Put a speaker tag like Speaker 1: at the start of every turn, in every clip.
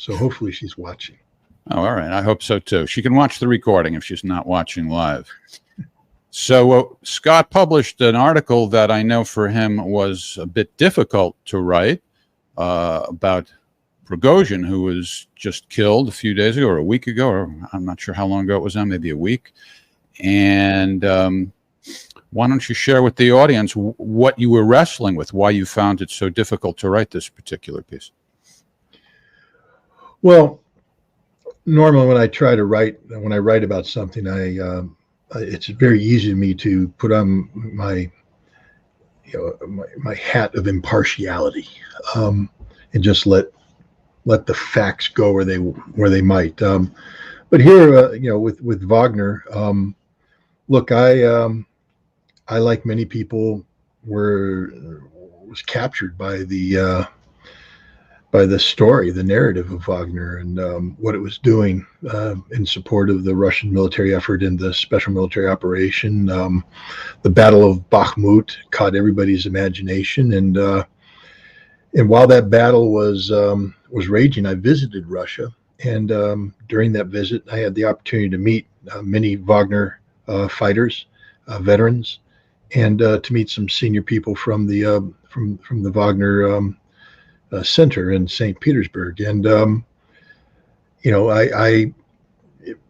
Speaker 1: So hopefully she's watching.
Speaker 2: Oh, all right. I hope so too. She can watch the recording if she's not watching live. So Scott published an article that I know for him was a bit difficult to write about Prigogine, who was just killed a few days ago or a week ago, or I'm not sure how long ago it was now, maybe a week. And why don't you share with the audience what you were wrestling with, why you found it so difficult to write this particular piece?
Speaker 1: Well, normally when I write about something, it's very easy to me to put on my hat of impartiality, and just let the facts go where they might. But here, with Wagner, look, I like many people was captured by the story, the narrative of Wagner, and what it was doing in support of the Russian military effort in the special military operation. The Battle of Bakhmut caught everybody's imagination, and while that battle was raging, I visited Russia, and during that visit, I had the opportunity to meet many Wagner fighters, veterans, and to meet some senior people from the Wagner center in St. Petersburg. And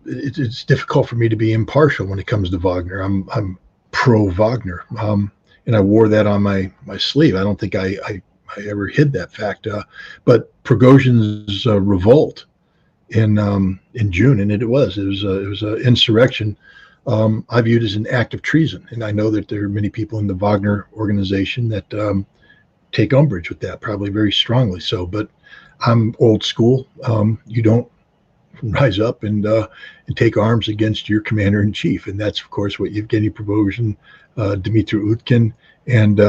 Speaker 1: it's difficult for me to be impartial when it comes to Wagner. I'm pro Wagner, and I wore that on my sleeve. I don't think I ever hid that fact. But Prigogine's revolt in June, and it was an insurrection. I viewed as an act of treason, and I know that there are many people in the Wagner organization that take umbrage with that, probably very strongly so. But I'm old school. You don't rise up and take arms against your commander in chief, and that's of course what Yevgeny Prigogine, Dmitry Utkin, and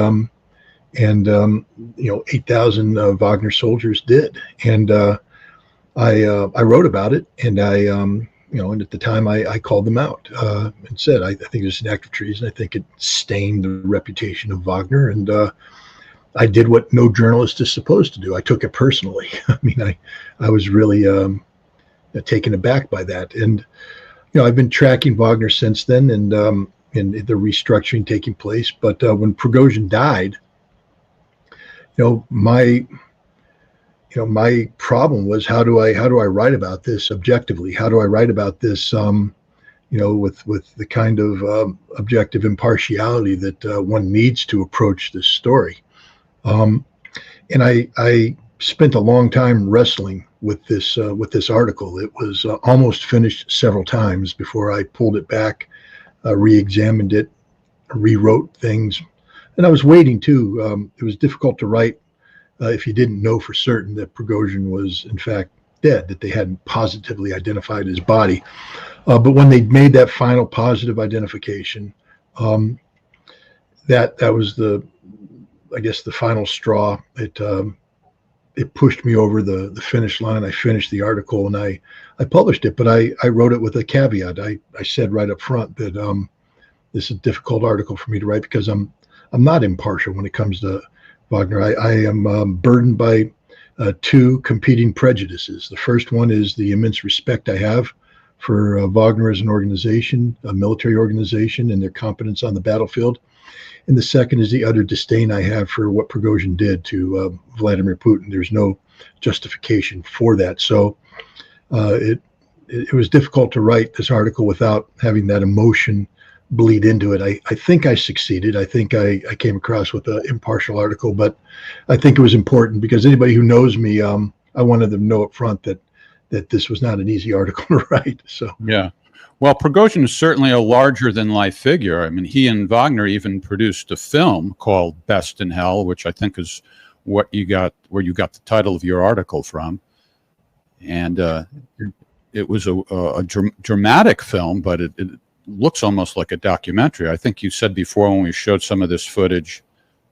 Speaker 1: 8,000 Wagner soldiers did. And I wrote about it, and and at the time I called them out and said, I think it's an act of treason. I think it stained the reputation of Wagner, and I did what no journalist is supposed to do. I took it personally. I mean, I was really taken aback by that. And, I've been tracking Wagner since then, and the restructuring taking place. But when Prigogine died, my problem was, how do I write about this objectively? How do I write about this, with the kind of objective impartiality that one needs to approach this story? And I spent a long time wrestling with this article. It was almost finished several times before I pulled it back, re-examined it, rewrote things, and I was waiting too. It was difficult to write if you didn't know for certain that Prigogine was in fact dead, that they hadn't positively identified his body. But when they made that final positive identification, that was the final straw. It pushed me over the finish line. I finished the article and I published it, but I wrote it with a caveat. I said right up front that this is a difficult article for me to write because I'm not impartial when it comes to Wagner. I am burdened by two competing prejudices. The first one is the immense respect I have for Wagner as an organization, a military organization, and their competence on the battlefield. And the second is the utter disdain I have for what Prigogine did to Vladimir Putin. There's no justification for that. So it was difficult to write this article without having that emotion bleed into it. I think I succeeded. I think I came across with an impartial article, but I think it was important because anybody who knows me, I wanted them to know up front that this was not an easy article to write. So
Speaker 2: yeah. Well, Prigogine is certainly a larger-than-life figure. I mean, he and Wagner even produced a film called Best in Hell, which I think is where you got the title of your article from. And it was a dramatic film, but it looks almost like a documentary. I think you said before when we showed some of this footage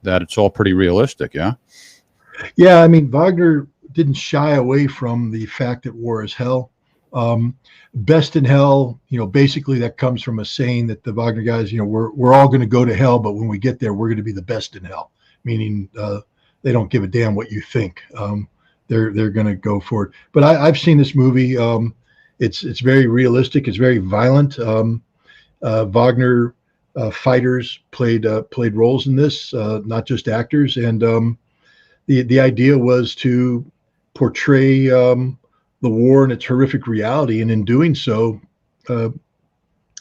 Speaker 2: that it's all pretty realistic, yeah?
Speaker 1: Yeah, I mean, Wagner didn't shy away from the fact that war is hell. Best in hell, basically that comes from a saying that the Wagner guys, we're all going to go to hell, but when we get there, we're going to be the best in hell, meaning they don't give a damn what you think. they're going to go for it. But I've seen this movie. It's very realistic. It's very violent. Wagner fighters played roles in this, not just actors. And the idea was to portray the war in its horrific reality, and in doing so,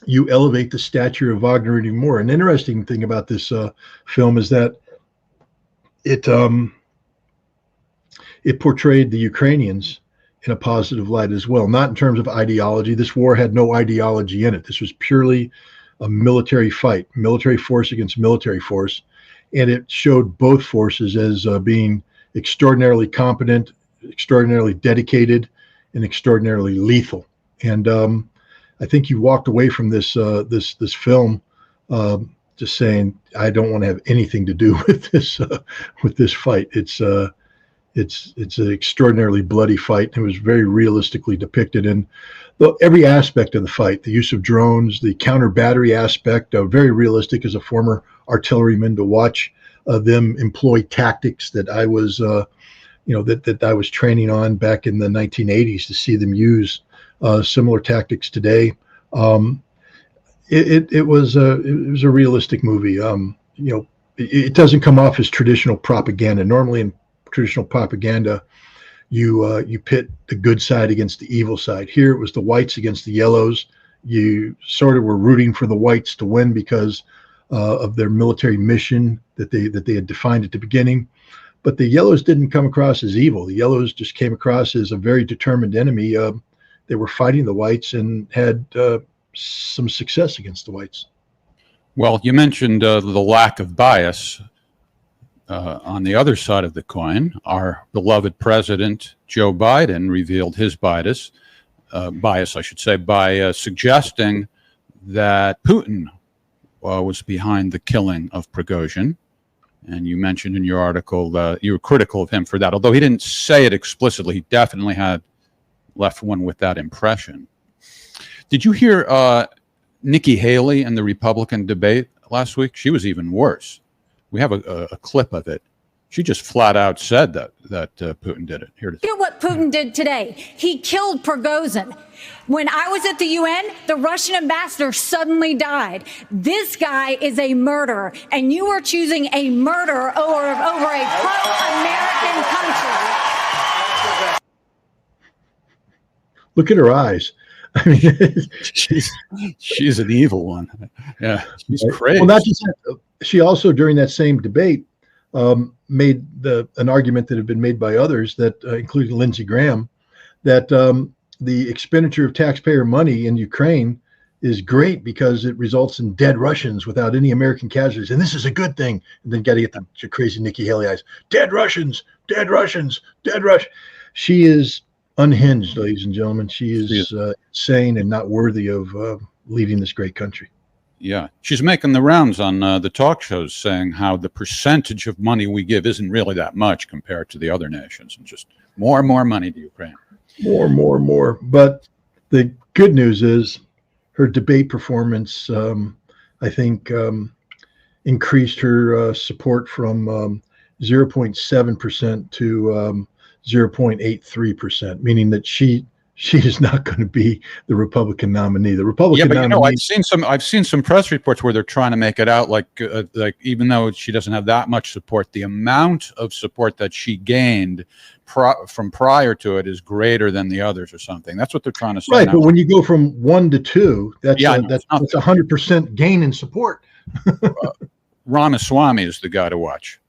Speaker 1: you elevate the stature of Wagner even more. An interesting thing about this film is that it portrayed the Ukrainians in a positive light as well, not in terms of ideology. This war had no ideology in it. This was purely a military fight, military force against military force, and it showed both forces as being extraordinarily competent, extraordinarily dedicated, and extraordinarily lethal. And I think you walked away from this film just saying, I don't want to have anything to do with this fight. It's an extraordinarily bloody fight. It was very realistically depicted in every aspect of the fight. The use of drones, the counter battery aspect, very realistic as a former artilleryman to watch them employ tactics that I was, that I was training on back in the 1980s, to see them use similar tactics today. It was a realistic movie. It doesn't come off as traditional propaganda. Normally in traditional propaganda, you pit the good side against the evil side. Here it was the whites against the yellows. You sort of were rooting for the whites to win because of their military mission that they had defined at the beginning. But the yellows didn't come across as evil. The yellows just came across as a very determined enemy. They were fighting the whites and had some success against the whites.
Speaker 2: Well, you mentioned the lack of bias. On the other side of the coin, our beloved President Joe Biden revealed his bias, by suggesting that Putin was behind the killing of Prigogine. And you mentioned in your article that you were critical of him for that. Although he didn't say it explicitly, he definitely had left one with that impression. Did you hear Nikki Haley in the Republican debate last week? She was even worse. We have a clip of it. She just flat out said that Putin did it. Here it is.
Speaker 3: Look at what Putin did today. He killed Prigozhin. When I was at the UN, the Russian ambassador suddenly died. This guy is a murderer, and you are choosing a murderer over a pro-American country.
Speaker 1: Look at her eyes. I mean,
Speaker 2: she's an evil one. Yeah, she's crazy.
Speaker 1: Well, not just that. She also, during that same debate, made an argument that had been made by others, that including Lindsey Graham, that the expenditure of taxpayer money in Ukraine is great because it results in dead Russians without any American casualties, and this is a good thing. And then got to get the crazy Nikki Haley eyes. Dead Russians, dead Russians, dead Russians. She is unhinged, ladies and gentlemen. She is insane and not worthy of leading this great country.
Speaker 2: Yeah, she's making the rounds on the talk shows, saying how the percentage of money we give isn't really that much compared to the other nations, and just more and more money to Ukraine.
Speaker 1: More. But the good news is her debate performance, I think, increased her support from 0.7% to 0.83%, meaning that she is not going to be the Republican nominee. The Republican nominee.
Speaker 2: I've seen some press reports where they're trying to make it out like even though she doesn't have that much support, the amount of support that she gained from prior to it is greater than the others or something. That's what they're trying to say.
Speaker 1: Right,
Speaker 2: now.
Speaker 1: but when you go from 1 to 2, that's 100% gain in support.
Speaker 2: Ramaswamy is the guy to watch.